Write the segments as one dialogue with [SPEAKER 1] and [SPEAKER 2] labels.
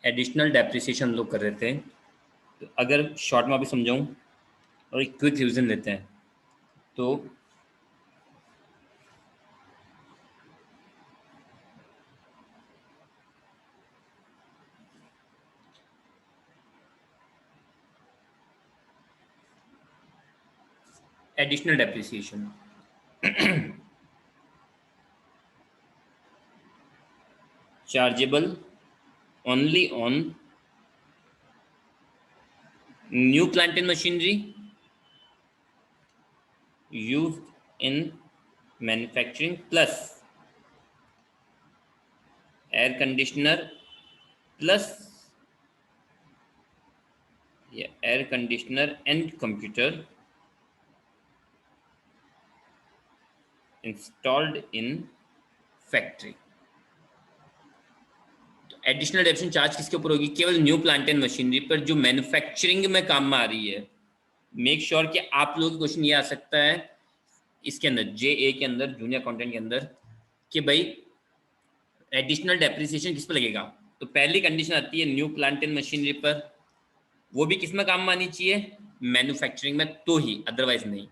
[SPEAKER 1] Additional depreciation लोग कर रहे थे, तो अगर शॉर्ट में अभी समझाऊं और एक क्विक रिविजन लेते हैं तो additional depreciation chargeable only on new plant and machinery used in manufacturing plus air conditioner plus air conditioner and computer installed in factory। Additional depreciation charge किसके ऊपर होगी? केवल न्यू प्लांट एंड मशीनरी पर जो manufacturing में काम में आ रही है। मेक श्योर कि आप लोगों का क्वेश्चन ये आ सकता है इसके अंदर JA के अंदर, जूनियर अकाउंटेंट के अंदर, कि भाई एडिशनल डेप्रिसिएशन किस पर लगेगा। तो पहली कंडीशन आती है न्यू प्लांट एंड मशीनरी पर, वो भी किस में काम में आनी चाहिए? मैन्युफैक्चरिंग में, तो ही, अदरवाइज नहीं।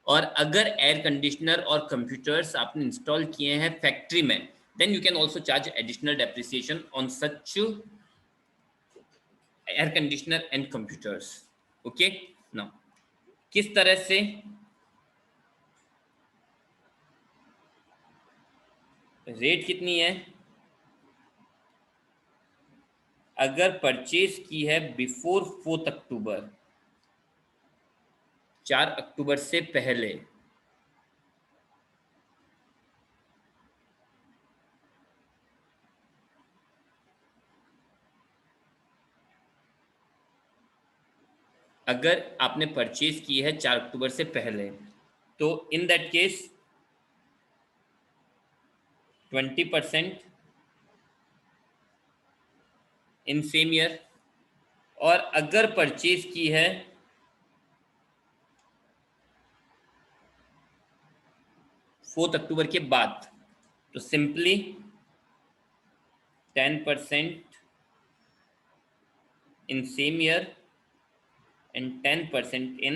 [SPEAKER 1] और अगर एयर कंडीशनर और कंप्यूटर्स आपने इंस्टॉल किए हैं फैक्ट्री में, then you can also charge additional depreciation on such air conditioner and computers. Okay, now किस तरह से रेट कितनी है? अगर परचेज की है बिफोर 4 अक्टूबर, 4 अक्टूबर से पहले, अगर आपने परचेज की है 4 अक्टूबर से पहले, तो in that case 20% in same year. और अगर परचेज की है 4 अक्टूबर के बाद, तो simply 10% in same year and 10% in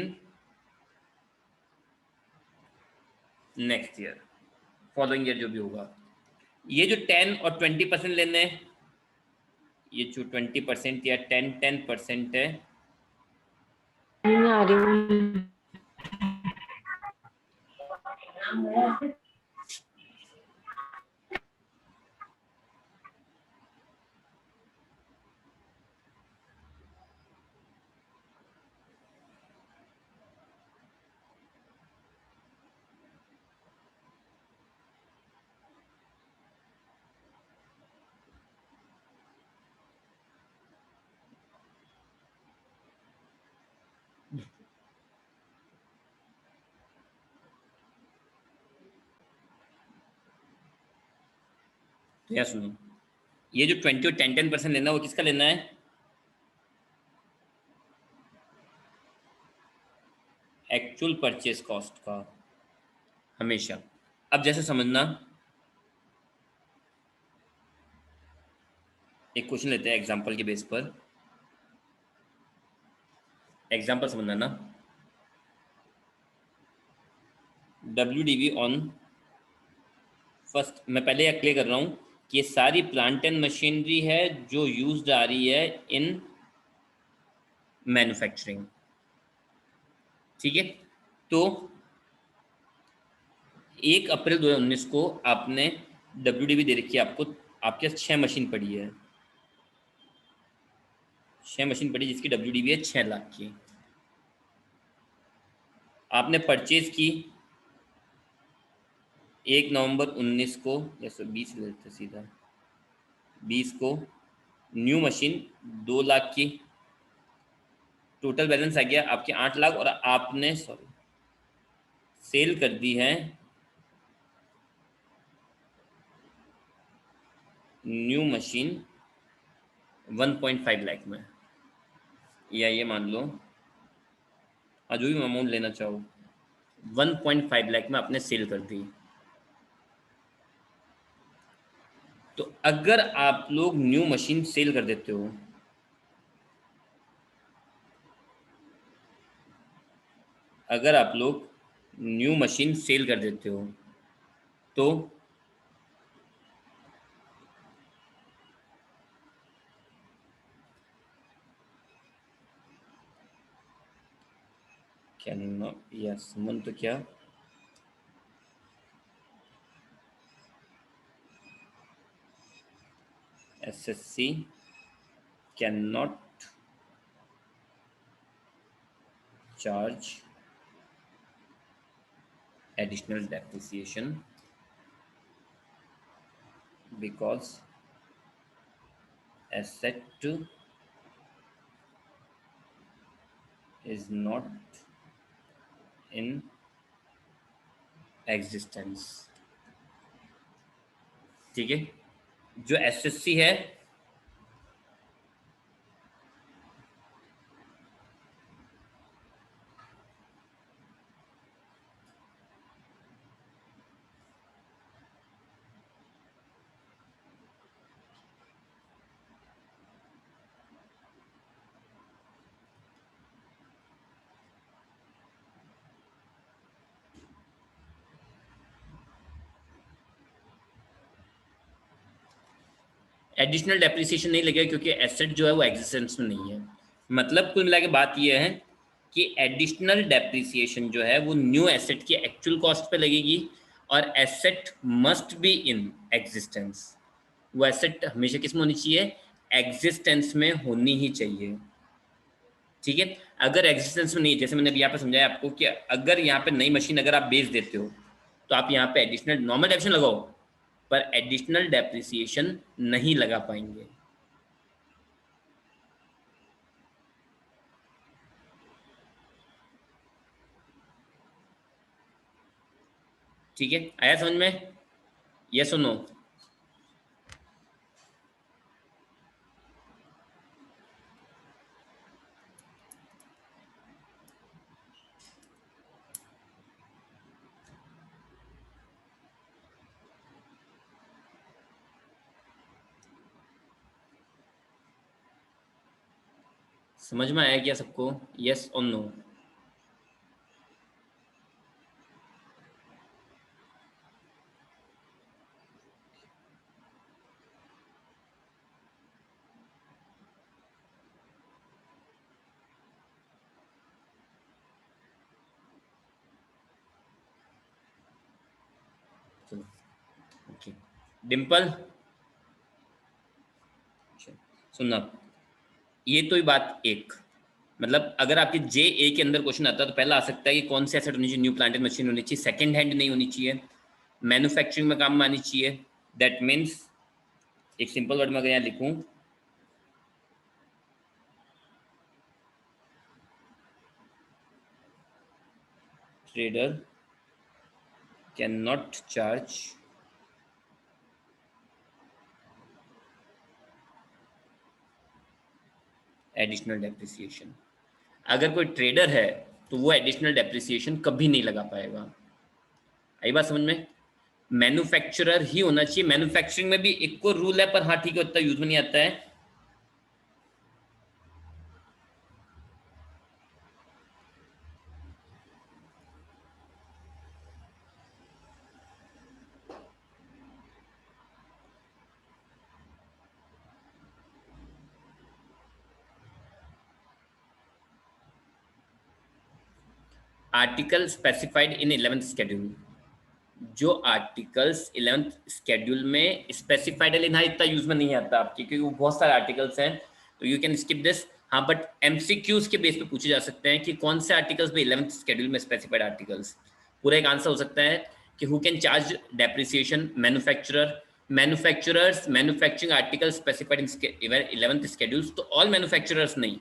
[SPEAKER 1] next year, following year जो भी होगा। ये जो 10 और 20% लेने हैं, ये जो 20% या 10% है, तो यहाँ सुनो, ये जो 20 और 10% लेना है, वो किसका लेना है? एक्चुअल परचेज कॉस्ट का, हमेशा। अब जैसे समझना, एक क्वेश्चन लेते हैं एग्जांपल के बेस पर, एग्जांपल समझना ना। WDV ऑन फर्स्ट, मैं पहले क्लियर कर रहा हूँ कि ये सारी प्लांट एंड मशीनरी है जो यूज्ड आ रही है इन मैन्युफैक्चरिंग, ठीक है। तो 1 अप्रैल 2019 को आपने WDV दे रखी है आपको, आपके पास 6 मशीन पड़ी है, 6 मशीन पड़ी जिसकी WDV है 6 लाख की। आपने परचेज की 1 नवंबर 19 को, जैसे 20 लेते सीधा, 20 को न्यू मशीन 2 लाख की, टोटल बैलेंस आ गया आपके 8 लाख, और आपने सेल कर दी है न्यू मशीन 1.5 लाख में, या ये मान लो जो भी अमाउंट लेना चाहो, 1.5 लाख में आपने सेल कर दी। तो अगर आप लोग न्यू मशीन सेल कर देते हो, अगर आप लोग न्यू मशीन सेल कर देते हो तो क्या या सुमन तो क्या SSC can not charge additional depreciation because asset is not in existence। ठीक है, जो SSC है एडिशनल डेप्रिसिएशन नहीं लगेगा क्योंकि एसेट जो है वो एग्जिस्टेंस में नहीं है। मतलब कुल मिला के बात ये है कि एडिशनल डेप्रिसिएशन जो है वो न्यू एसेट की एक्चुअल कॉस्ट पे लगेगी और asset must be in existence. वो एसेट हमेशा किस में होनी चाहिए? एग्जिस्टेंस में होनी ही चाहिए। ठीक है, अगर एग्जिस्टेंस में नहीं, जैसे मैंने अभी यहाँ पे समझाया आपको कि अगर यहाँ पे नई मशीन अगर आप बेच देते हो तो आप यहाँ पे एडिशनल नॉर्मल डेप्रिसिएशन लगाओ पर एडिशनल डेप्रिसिएशन नहीं लगा पाएंगे। ठीक है, आया समझ में? यस और नो? समझ में आया क्या सबको? यस और नो? ओके, डिम्पल सुनना, ये तो ही बात एक, मतलब अगर आपके JA के अंदर क्वेश्चन आता है तो पहला आ सकता है कि कौन से एसेट होनी चाहिए? न्यू प्लांट एंड मशीन होनी चाहिए, सेकंड हैंड नहीं होनी चाहिए, मैन्युफैक्चरिंग में काम में आनी चाहिए। दैट मीन्स एक सिंपल वर्ड में अगर यहाँ लिखूं, trader can not charge additional depreciation. अगर कोई ट्रेडर है तो वो एडिशनल डेप्रिसिएशन कभी नहीं लगा पाएगा। आई बात समझ में? मैन्युफैक्चरर ही होना चाहिए। मैन्युफैक्चरिंग में भी एक को रूल है पर हाँ ठीक है, उतना यूज में नहीं आता है। Article specified in 11th schedule, जो आर्टिकल्स 11th शेड्यूल में स्पेसिफाइड है, हाँ इतना यूज में नहीं आता आपके क्योंकि वो बहुत सारे आर्टिकल्स हैं, तो यू कैन स्किप दिस। हाँ बट MCQs के बेस पे पूछे जा सकते हैं कि कौन से आर्टिकल्स पे 11th शेड्यूल में स्पेसिफाइड आर्टिकल्स। पूरा एक आंसर हो सकता है कि who can charge depreciation? Manufacturer, manufacturers, manufacturing article specified in 11th schedules. तो ऑल मैन्युफैक्चरर्स नहीं,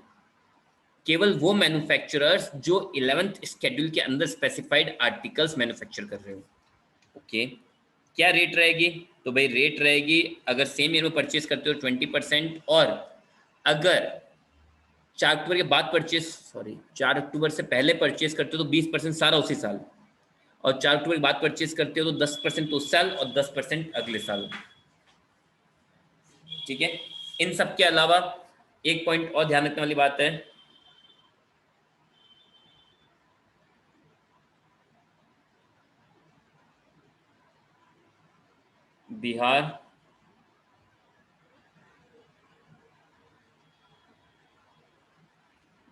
[SPEAKER 1] केवल वो मैन्युफैक्चरर्स जो 11th शेड्यूल के अंदर स्पेसिफाइड आर्टिकल्स मैन्युफैक्चर कर रहे हो। ओके, क्या रेट रहेगी? तो भाई रेट रहेगी अगर सेम ईयर में परचेस करते हो 20%, और अगर 4 अक्टूबर के बाद परचेस, सॉरी 4 अक्टूबर से पहले परचेस करते हो तो 20% सारा उसी साल, और 4 अक्टूबर के बाद परचेस करते हो तो 10% उस साल और 10% अगले साल। ठीक है। इन सब के अलावा एक पॉइंट और ध्यान रखने वाली बात है, बिहार,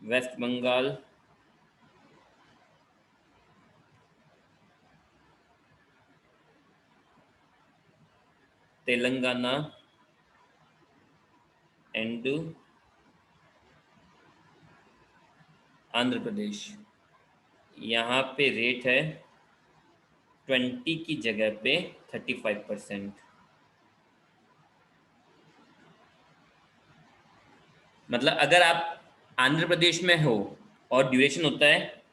[SPEAKER 1] वेस्ट बंगाल, तेलंगाना एंड आंध्र प्रदेश, यहाँ पे रेट है 20 की जगह पे 35%। मतलब अगर आप आंध्र प्रदेश में हो और ड्यूरेशन होता है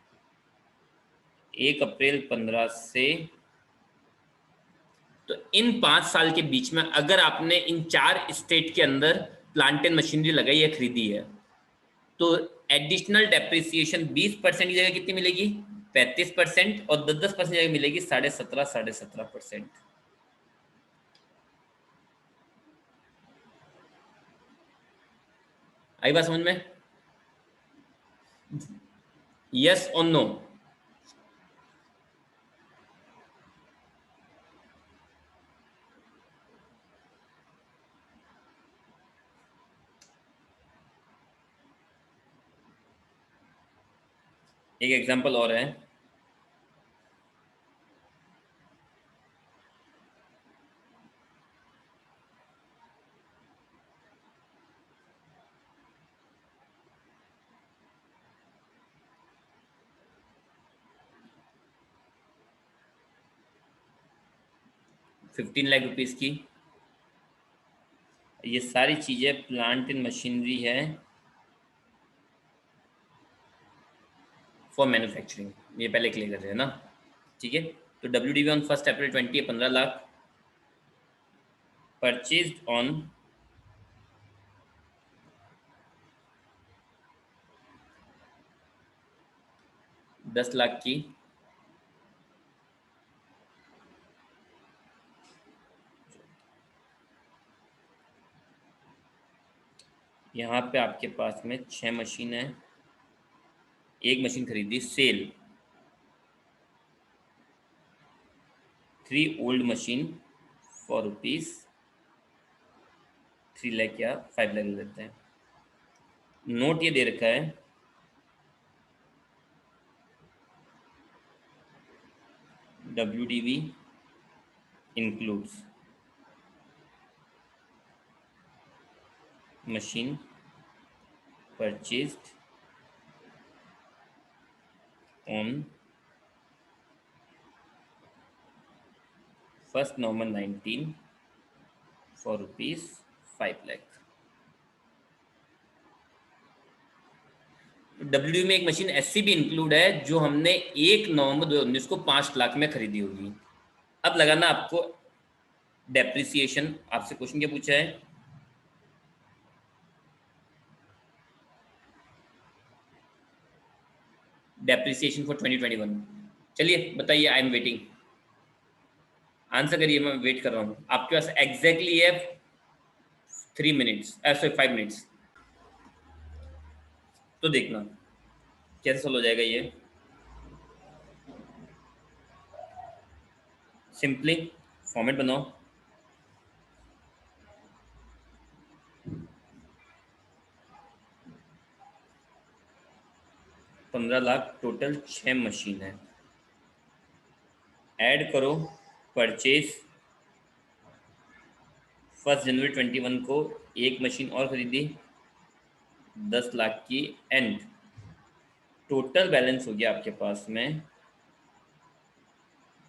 [SPEAKER 1] 1 अप्रैल 15 से, तो इन 5 साल के बीच में अगर आपने इन 4 स्टेट के अंदर प्लांट एंड मशीनरी लगाई है, खरीदी है, तो एडिशनल डेप्रिसिएशन 20% की जगह कितनी मिलेगी, 35%, और 10% जगह मिलेगी 17.5% आई बात समझ में? यस और नो? एक एग्जांपल और है, ₹15 लाख की। ये सारी चीजें प्लांट एंड मशीनरी है फॉर मैन्युफैक्चरिंग, ये पहले क्लियर कर रहे हैं ना, ठीक है। तो WDV ऑन 1 अप्रैल 20 है 15 लाख, परचेज्ड ऑन 10 लाख की, यहाँ पे आपके पास में 6 मशीन है, एक मशीन खरीदी sale, 3 old machine for ₹3 lakh या 5 लाख लेते हैं। नोट ये दे रखा है WDV includes machine purchased on 1 November 19 for ₹5 lakh. WDV में एक मशीन ऐसी भी इंक्लूड है जो हमने 1 नवंबर 2019 को 5 लाख में खरीदी होगी। अब लगाना आपको डेप्रिसिएशन, आपसे क्वेश्चन क्या पूछा है, डेप्रिसिएशन फॉर 2021। चलिए बताइए, आई एम वेटिंग, आंसर करिए, मैं वेट कर रहा हूँ। आपके पास एग्जैक्टली है 3 मिनट्स, ऐसे 5 मिनट्स। तो देखना कैसे सोल्व हो जाएगा ये। सिंपली फॉर्मेट बनाओ, ₹15 लाख टोटल, 6 मशीन है, ऐड करो परचेज 1 जनवरी 2021 को एक मशीन और खरीदी 10 लाख की, एंड टोटल बैलेंस हो गया आपके पास में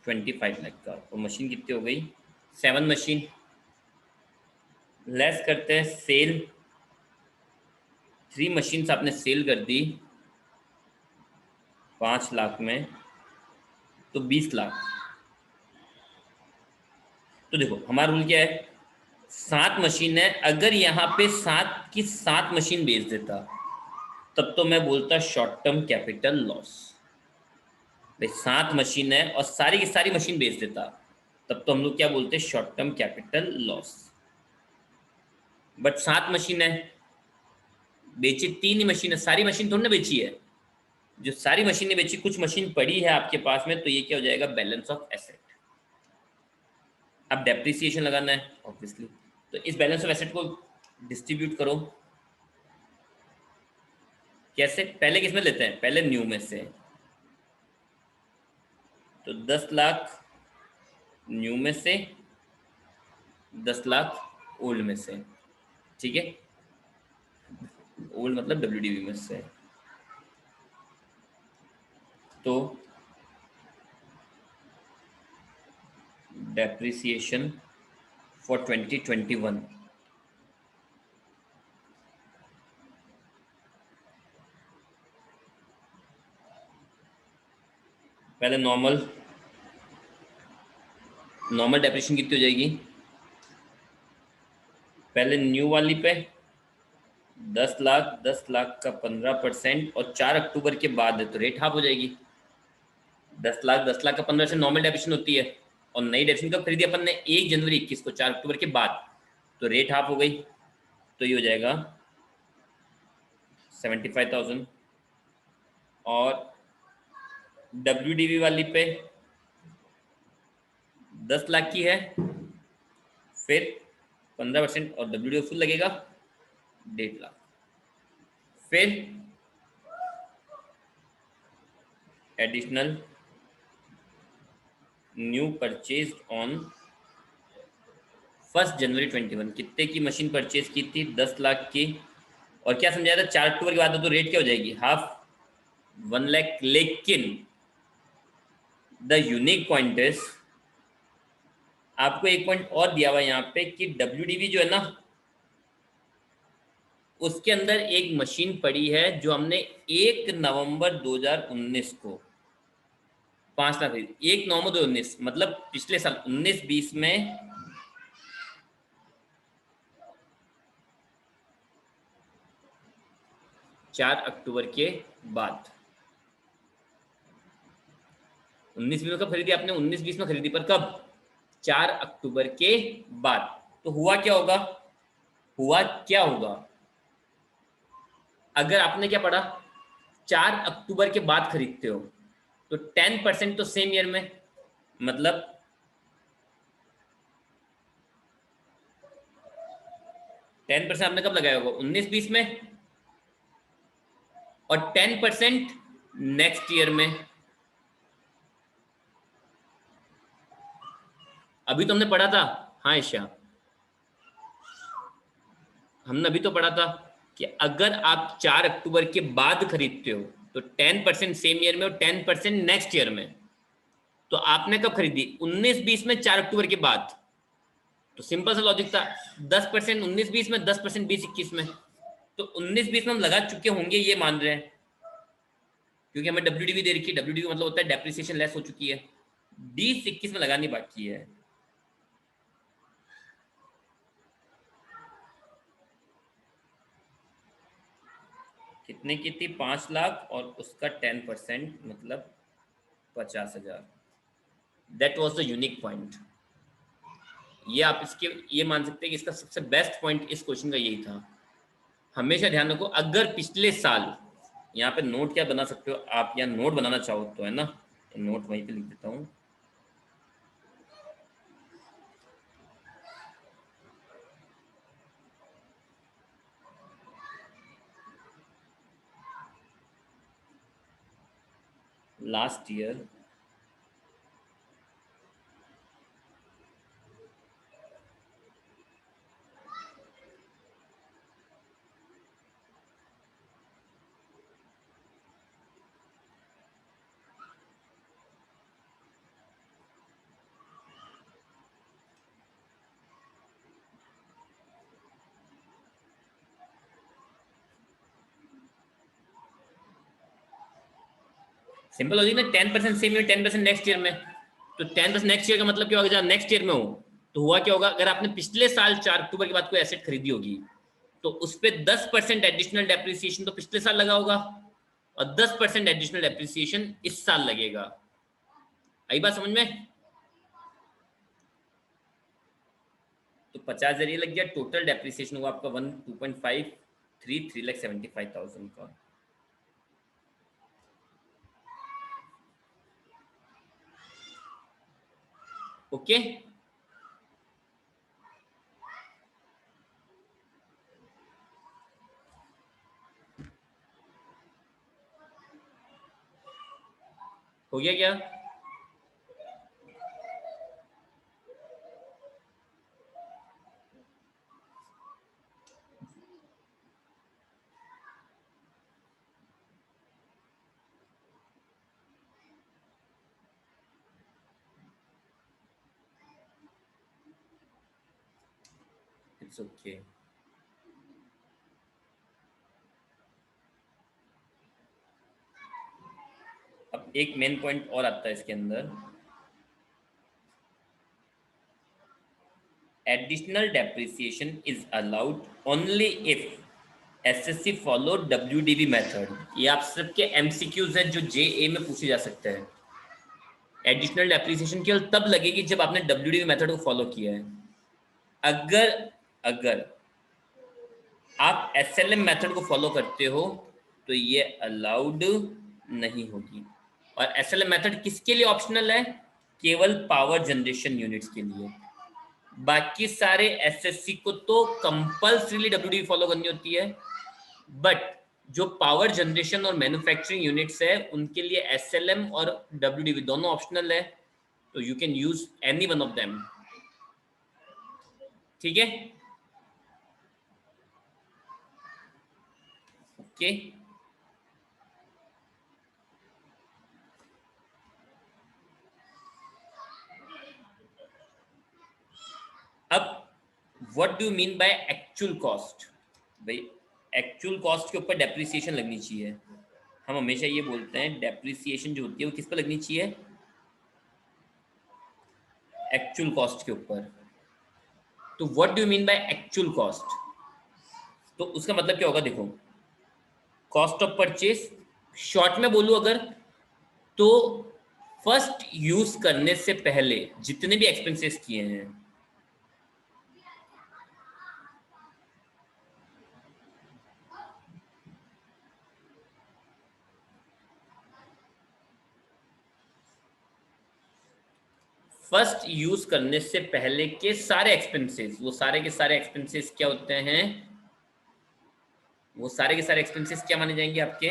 [SPEAKER 1] 25 लाख का। तो मशीन कितनी हो गई, 7 मशीन, लेस करते हैं सेल, 3 मशीन आपने सेल कर दी 5 लाख में, तो 20 लाख। तो देखो हमारा रूल क्या है, 7 मशीन है, अगर यहाँ पे 7 की 7 मशीन बेच देता तब तो मैं बोलता शॉर्ट टर्म कैपिटल लॉस। भाई 7 मशीन है और सारी की सारी मशीन बेच देता, तब तो हम लोग क्या बोलते हैं, short term capital loss. But 7 machine है, बेची 3 ही मशीन है, सारी मशीन थोड़ी ना बेची है। जो सारी मशीनें बेची, कुछ मशीन पड़ी है आपके पास में, तो ये क्या हो जाएगा, बैलेंस ऑफ एसेट। अब डेप्रिसिएशन लगाना है ऑब्वियसली, तो इस बैलेंस ऑफ एसेट को डिस्ट्रीब्यूट करो। कैसे, पहले किस में लेते हैं, पहले न्यू में से, तो 10 लाख न्यू में से, 10 लाख ओल्ड में से, ठीक है। ओल्ड मतलब डब्ल्यूडीवी में से। तो डेप्रिसिएशन फॉर 2021, पहले नॉर्मल डेप्रिसिएशन कितनी हो जाएगी, पहले न्यू वाली पे 10 लाख का 15% और 4 अक्टूबर के बाद है तो रेट हाफ हो जाएगी। 10 लाख का 15% नॉर्मल डेप्रिसिएशन होती है, और नई डेप्रिसिएशन कब खरीदी अपन ने, 1 जनवरी 21 को, 4 अक्टूबर के बाद, तो रेट हाफ हो गई, तो ये हो जाएगा 75,000। और डब्ल्यूडीवी वाली पे 10 लाख की है, फिर 15% और डब्ल्यूडीवी फुल लगेगा 1.5 लाख। फिर एडिशनल न्यू परचेज ऑन 1 जनवरी 21, कितने की मशीन परचेज की थी, 10 लाख की, और क्या समझाया था, 4 अक्टूबर के बाद तो रेट क्या हो जाएगी, हाफ, 1 लाख। लेकिन द यूनिक पॉइंट इज, आपको एक पॉइंट और दिया हुआ है यहाँ पे कि डब्ल्यूडीवी जो है ना, उसके अंदर एक मशीन पड़ी है जो हमने 1 नवंबर 2019 को 5 लाख खरीदी। 1 नवंबर 2019 मतलब पिछले साल 19-20 में 4 अक्टूबर के बाद। 19-20 में कब खरीदी आपने, 19-20 में खरीदी, पर कब, 4 अक्टूबर के बाद। तो हुआ क्या होगा, हुआ क्या होगा, अगर आपने क्या पढ़ा, 4 अक्टूबर के बाद खरीदते हो तो 10% तो सेम ईयर में, मतलब 10% आपने कब लगाया होगा, 19-20 में, और 10% नेक्स्ट ईयर में। अभी तो हमने पढ़ा था, हाँ ईशा, हमने अभी तो पढ़ा था कि अगर आप 4 अक्टूबर के बाद खरीदते हो तो 10% सेम ईयर में और 10% नेक्स्ट ईयर में। तो आपने कब खरीदी, 19-20 में, 4 अक्टूबर के बाद। तो सिंपल सा लॉजिक था, 10% 19-20 में, 10% 20-21 में। तो 19-20 में हम लगा चुके होंगे ये मान रहे हैं, क्योंकि हमें डब्ल्यूडीवी दे रखी है, डब्ल्यूडीवी मतलब होता है डेप्रिसिएशन लेस हो चुकी है, 20-21 में लगानी बाकी है। कितने की थी, 5 लाख, और उसका 10% मतलब 50,000। That was the unique point. ये आप इसके ये मान सकते हैं कि इसका सबसे बेस्ट पॉइंट इस क्वेश्चन का यही था। हमेशा ध्यान रखो, अगर पिछले साल, यहाँ पे नोट क्या बना सकते हो आप, या नोट बनाना चाहो तो, है ना, तो नोट वहीं पे लिख देता हूँ। लास्ट ईयर सिंपल होगी ना, 10% सेम ईयर, 10% नेक्स्ट ईयर में। तो 10% नेक्स्ट ईयर का मतलब क्या होगा, जब नेक्स्ट ईयर में हो तो हुआ क्या होगा, अगर आपने पिछले साल 4 अक्टूबर के बाद कोई एसेट खरीदी होगी तो उस पर 10% एडिशनल डेप्रिसिएशन तो पिछले साल लगा होगा, और 10% एडिशनल डेप्रिसिएशन इस साल लगेगा। आई बात समझ में। तो 50,000 ये लग गया, टोटल डेप्रिसिएशन हुआ आपका 3,75,000 का। ओके, हो गया क्या? It's okay. अब एक मेन पॉइंट और आता है इसके अंदर, additional depreciation is allowed only if SSC follow WDV method। ये आप सबके MCQs है जो JA में पूछे जा सकते हैं। एडिशनल डेप्रिसिएशन केवल तब लगेगी जब आपने WDV मेथड को फॉलो किया है। अगर अगर आप SLM मेथड को फॉलो करते हो तो ये अलाउड नहीं होगी। और SLM मेथड किसके लिए ऑप्शनल है? केवल पावर जनरेशन यूनिट्स के लिए। बाकी सारे एसएससी को तो कंपल्सरीली डब्ल्यूडी फॉलो करनी होती है, बट जो पावर जनरेशन और मैन्युफैक्चरिंग यूनिट्स है उनके लिए एसएलएम और डब्ल्यूडीवी दोनों ऑप्शनल है, तो you can use any one of them. ठीक है, ओके। अब what do mean by actual cost? भाई एक्चुअल कॉस्ट के ऊपर डेप्रिसिएशन लगनी चाहिए। हम हमेशा ये बोलते हैं डेप्रिसिएशन जो होती है वो किस पर लगनी चाहिए? एक्चुअल कॉस्ट के ऊपर। तो what do mean by actual cost? तो उसका मतलब क्या होगा? देखो, कॉस्ट ऑफ परचेज शॉर्ट में बोलूं अगर, तो फर्स्ट यूज करने से पहले जितने भी एक्सपेंसेस किए हैं, फर्स्ट यूज करने से पहले के सारे एक्सपेंसेस, वो सारे के सारे एक्सपेंसेस क्या होते हैं? वो सारे के सारे एक्सपेंसेस क्या माने जाएंगे? आपके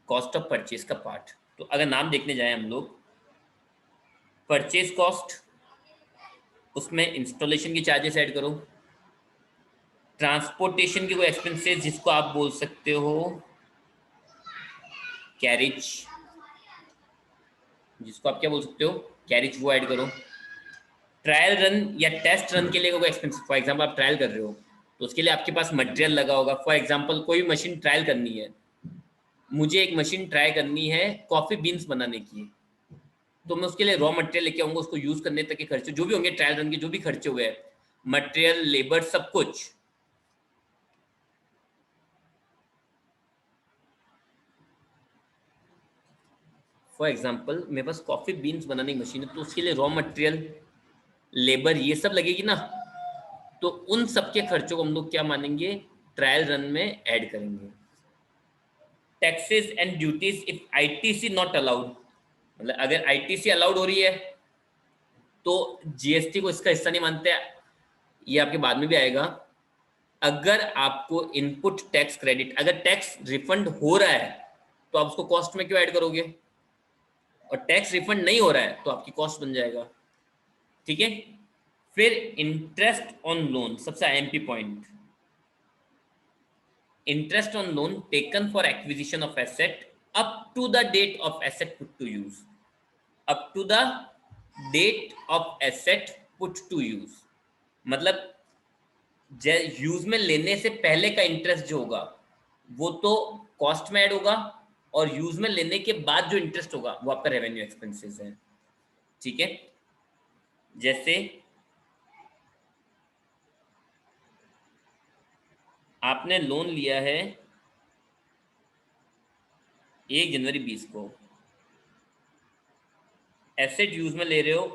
[SPEAKER 1] कॉस्ट ऑफ परचेज का पार्ट। तो अगर नाम देखने जाए हम लोग, परचेज कॉस्ट, उसमें इंस्टॉलेशन की चार्जेस ऐड करो, ट्रांसपोर्टेशन के कोई एक्सपेंसेस जिसको आप बोल सकते हो कैरिज, जिसको आप क्या बोल सकते हो? कैरिज, वो ऐड करो। ट्रायल रन या टेस्ट रन के लिए कोई एक्सपेंसिव, फॉर एग्जांपल आप ट्रायल कर रहे हो तो उसके लिए आपके पास मटेरियल लगा होगा। फॉर एग्जांपल कोई मशीन ट्रायल करनी है, मुझे एक मशीन ट्राई करनी है कॉफी बीन्स बनाने की, तो मैं उसके लिए रॉ मटेरियल लेके आऊंगा, उसको यूज करने तक के खर्चे जो भी होंगे, ट्रायल रन के जो भी खर्चे हुए हैं, मटेरियल, लेबर, सब कुछ। फॉर एग्जाम्पल मेरे पास कॉफी बीन्स बनाने की मशीन है, तो उसके लिए रॉ मटेरियल, लेबर, ये सब लगेगी ना, तो उन सबके खर्चों को हम लोग क्या मानेंगे? ट्रायल रन में ऐड करेंगे। Taxes and duties if ITC not allowed, मतलब अगर आईटीसी अलाउड हो रही है तो जीएसटी को इसका हिस्सा नहीं मानते, ये आपके बाद में भी आएगा। अगर आपको इनपुट टैक्स क्रेडिट, अगर टैक्स रिफंड हो रहा है तो आप उसको कॉस्ट में क्यों ऐड करोगे? और टैक्स रिफंड नहीं हो रहा है तो आपकी कॉस्ट बन जाएगा। ठीक है, फिर इंटरेस्ट ऑन लोन, सबसे IMP point, interest on loan taken for acquisition of asset up to the date of asset put to use, up to the date of asset put to use, मतलब use में लेने से पहले का interest जो होगा वो तो कॉस्ट में ऐड होगा, और यूज में लेने के बाद जो इंटरेस्ट होगा वो आपका रेवेन्यू एक्सपेंसेस है। ठीक है, जैसे आपने लोन लिया है 1 जनवरी 20 को, एसेट यूज में ले रहे हो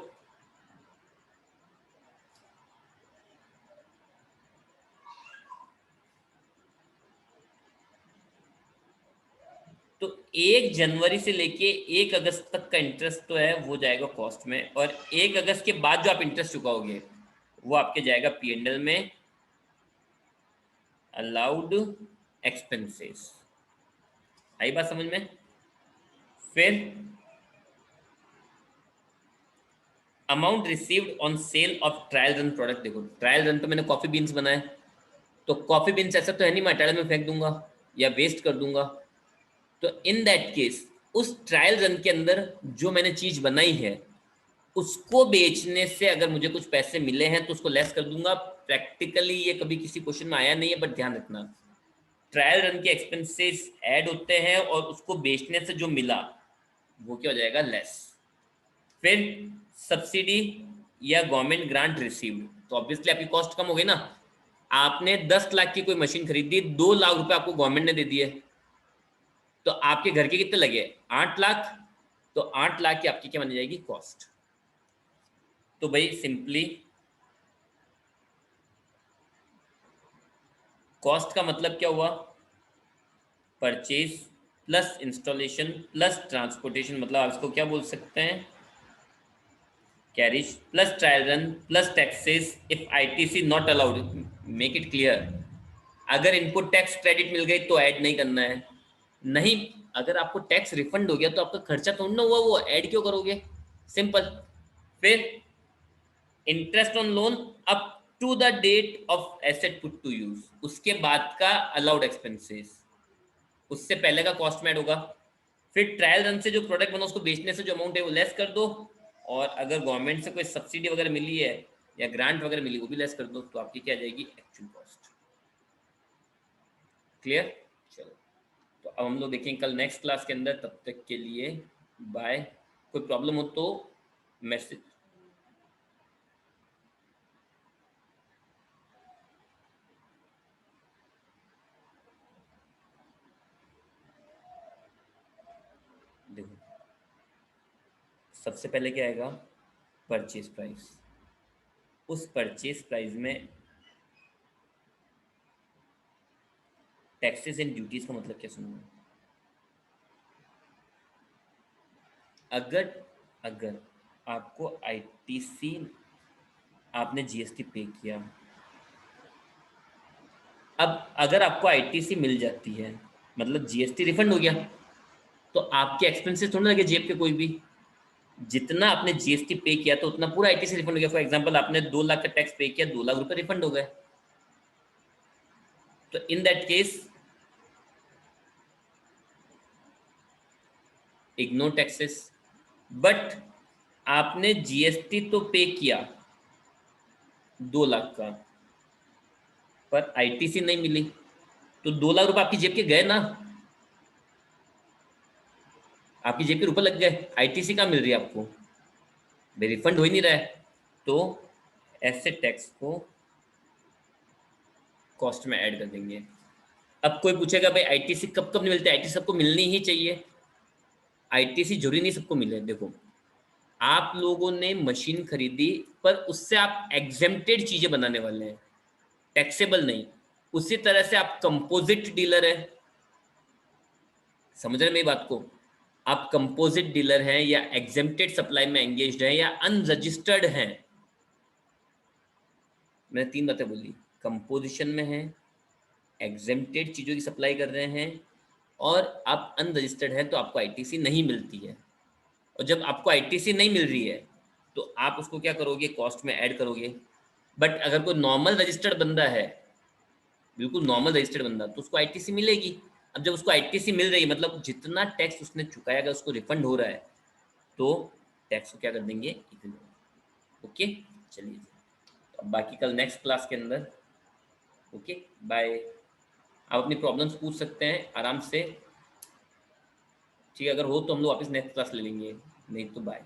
[SPEAKER 1] तो 1 जनवरी से लेके 1 अगस्त तक का इंटरेस्ट तो है वो जाएगा कॉस्ट में, और 1 अगस्त के बाद जो आप इंटरेस्ट चुकाओगे वो आपके जाएगा P&L में अलाउड एक्सपेंसेस। आई बात समझ में? फिर amount received on sale of trial run product. देखो ट्रायल रन पे मैंने कॉफी बीन्स बनाए, तो कॉफी बीन्स ऐसा तो है नहीं मैं अटायर में फेंक दूंगा या वेस्ट कर दूंगा। तो इन दैट केस उस ट्रायल रन के अंदर जो मैंने चीज बनाई है उसको बेचने से अगर मुझे कुछ पैसे मिले हैं तो उसको लेस कर दूंगा। प्रैक्टिकली ये कभी किसी क्वेश्चन में आया नहीं है, बट ध्यान रखना ट्रायल रन के एक्सपेंसेस ऐड होते हैं और उसको बेचने से जो मिला वो क्या हो जाएगा, लेस। फिर सब्सिडी या गवर्नमेंट ग्रांट रिसीव्ड, तो ऑब्वियसली आपकी कॉस्ट कम हो गई ना। आपने 10 लाख की कोई मशीन खरीदी, 2 लाख रुपए आपको गवर्नमेंट ने दे दिए, तो आपके घर के कितने लगे, 8 लाख। तो 8 लाख की आपकी क्या बन जाएगी, कॉस्ट। तो भाई सिंपली कॉस्ट का मतलब क्या हुआ, purchase plus installation plus transportation, मतलब आप इसको क्या बोल सकते हैं, carriage plus trial run plus taxes if ITC not allowed. Make it clear, अगर इनको टैक्स क्रेडिट मिल गई तो ऐड नहीं करना है। नहीं, अगर आपको टैक्स रिफंड हो गया तो आपका खर्चा थोड़ा ना हुआ, वो ऐड क्यों करोगे, सिंपल। फिर interest on loan up to the date of asset put to use, उसके बाद का अलाउड एक्सपेंसेस, उससे पहले का कॉस्ट में ऐड होगा। फिर ट्रायल रन से जो प्रोडक्ट बना उसको बेचने से जो अमाउंट है वो लेस कर दो, और अगर गवर्नमेंट से कोई सब्सिडी वगैरह मिली है या ग्रांट वगैरह मिली वो भी लेस कर दो, तो आपकी क्या आ जाएगी, एक्चुअल कॉस्ट। क्लियर? चलो, तो अब हम लोग देखेंगे कल नेक्स्ट क्लास के अंदर। तब तक के लिए बाय। कोई प्रॉब्लम हो तो मैसेज। देखो सबसे पहले क्या आएगा, परचेज प्राइस। उस परचेज प्राइस में टैक्सेस एंड ड्यूटीज का मतलब क्या सुनना, अगर अगर आपको आईटीसी, आपने जीएसटी पे किया, अब अगर आपको आईटीसी मिल जाती है मतलब जीएसटी रिफंड हो गया, तो आपके एक्सपेंसेस थोड़ा लगे जेब के कोई भी, जितना आपने जीएसटी पे किया तो उतना पूरा आईटीसी रिफंड हो गया। फॉर एग्जांपल आपने 2 लाख का टैक्स पे किया, 2 लाख रुपए रिफंड हो गए। तो in that case ignore taxes. But आपने जीएसटी तो पे किया 2 लाख का, पर आईटीसी नहीं मिली, तो 2 लाख रुपए आपकी जेब के गए ना, आपकी जेब के रुपए लग गए, आईटीसी कहाँ मिल रही है आपको, भाई रिफंड हो ही नहीं रहा है। तो ऐसे टैक्स को कॉस्ट में ऐड कर देंगे। अब कोई पूछेगा भाई आईटीसी कब कब नहीं मिलते, आईटीसी सबको मिलनी ही चाहिए, आईटीसी जरूरी नहीं सबको मिले। देखो आप लोगों ने मशीन खरीदी, पर उससे आप एग्जेम्प्टेड चीजें बनाने वाले हैं, टैक्सेबल नहीं। उसी तरह से आप कंपोजिट डीलर है, समझ रहे हैं मेरी बात को, आप कंपोजिट डीलर हैं या एग्जेम्प्टेड सप्लाई में एंगेज्ड हैं या अनरजिस्टर्ड हैं। मैंने 3 बातें बोली, कंपोजिशन में है, एग्जेम्प्टेड चीजों की सप्लाई कर रहे हैं, और आप अनरजिस्टर्ड हैं तो आपको आईटीसी नहीं मिलती है। और जब आपको आईटीसी नहीं मिल रही है तो आप उसको क्या करोगे, कॉस्ट में ऐड करोगे। बट अगर कोई नॉर्मल रजिस्टर्ड बंदा है, बिल्कुल नॉर्मल रजिस्टर्ड बंदा, तो उसको आईटीसी मिलेगी। अब जब उसको आईटीसी मिल रही है मतलब जितना टैक्स उसने चुकाया अगर उसको रिफंड हो रहा है, तो टैक्स को क्या कर देंगे, इग्नोर। ओके, चलिए, तो अब बाकी कल नेक्स्ट क्लास के अंदर। Okay bye. आप अपनी प्रॉब्लम्स पूछ सकते हैं आराम से, ठीक है, अगर हो तो हम लोग वापस नेक्स्ट क्लास ले लेंगे, नहीं तो बाय।